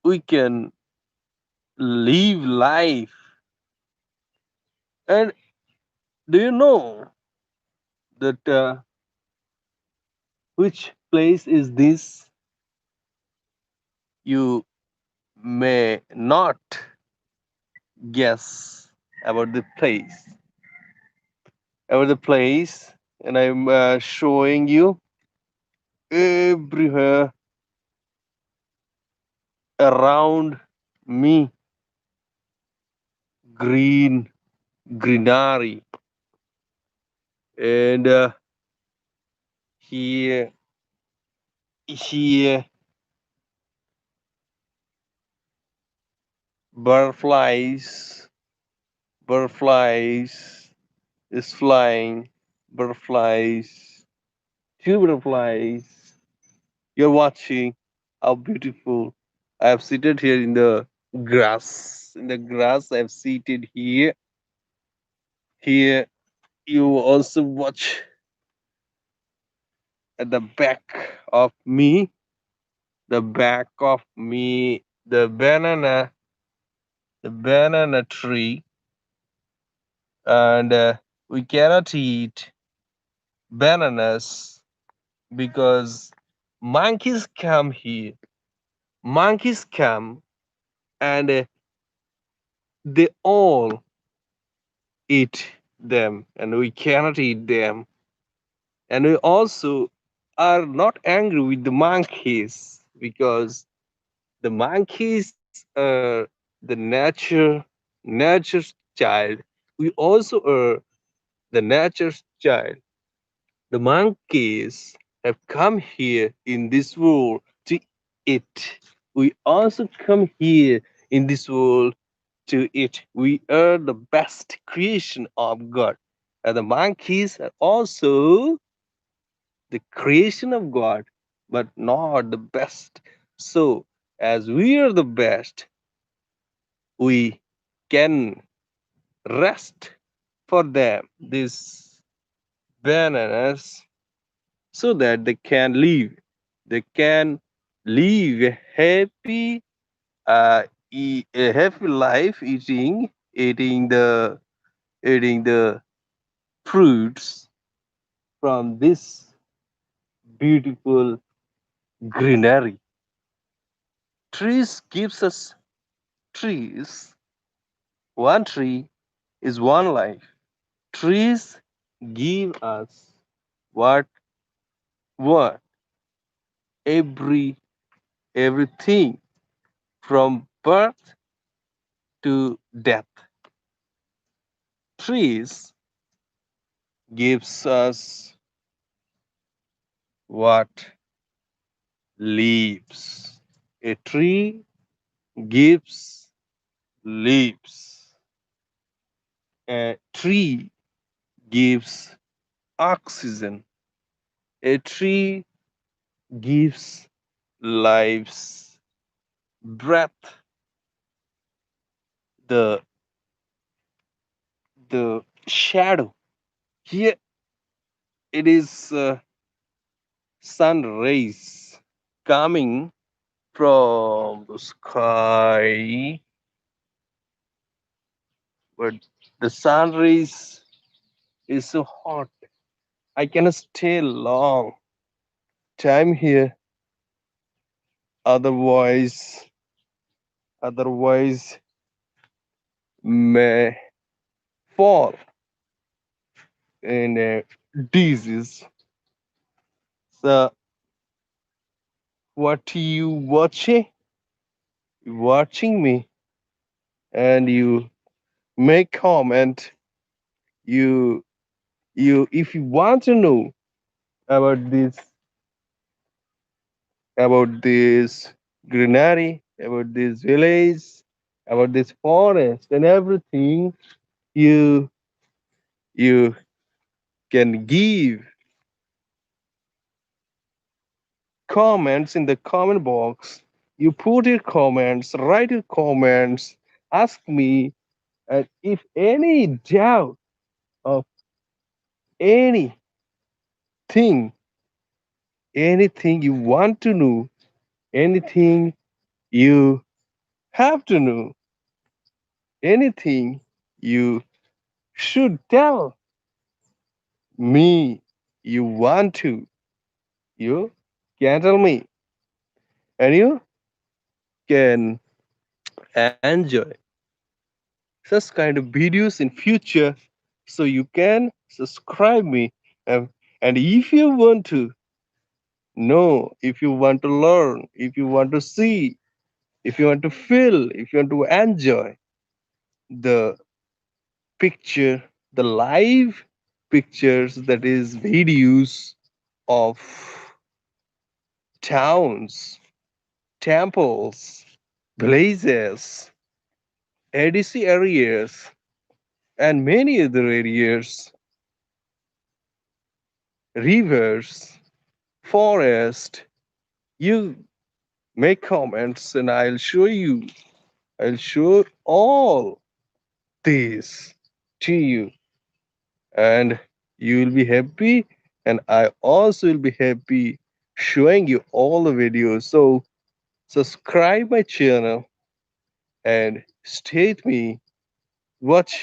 we can live life. And do you know that which place is this? You may not guess about the place. About the place, and I'm showing you everywhere around me green greenery, and here here butterflies butterflies is flying, butterflies, two butterflies. You're watching how beautiful. I have seated here in the grass. In the grass, I have seated here. Here, you also watch at the back of me. The back of me, the banana tree, and we cannot eat bananas because monkeys come here. Monkeys come and they all eat them, and we cannot eat them. And we also are not angry with the monkeys because the monkeys are the nature's child. We also are the nature's child. The monkeys have come here in this world to eat. We also come here in this world to eat. We are the best creation of God. And the monkeys are also the creation of God, but not the best. So, as we are the best, we can rest for them these bananas so that they can live. They can live a happy life eating the fruits from this beautiful greenery. Trees gives us trees. One tree is one life. Trees give us what what every everything from birth to death. Trees gives us what leaves. A tree gives leaves. A tree gives oxygen. A tree gives lives, breath. The the shadow. Here it is sun rays coming from the sky, but the sun rays is so hot. I cannot stay long time here. Otherwise, otherwise may fall in a disease. So, what you watching me, and you make comment. You if you want to know about this greenery, about this village, about this forest and everything, you you can give comments in the comment box. You put your comments, write your comments, ask me, and if any doubt of anything, anything you want to know, anything you have to know anything you should tell me you want to, you can tell me, and you can enjoy such kind of videos in future, so you can subscribe me. um, and if you want to know, if you want to learn, if you want to see, if you want to feel, if you want to enjoy the picture, the live pictures, that is videos of towns, temples, villages, ADC areas, and many other areas, rivers, forest, you make comments and I'll show you. I'll show all these to you, and you will be happy, and I also will be happy showing you all the videos. So subscribe my channel and stay with me, watch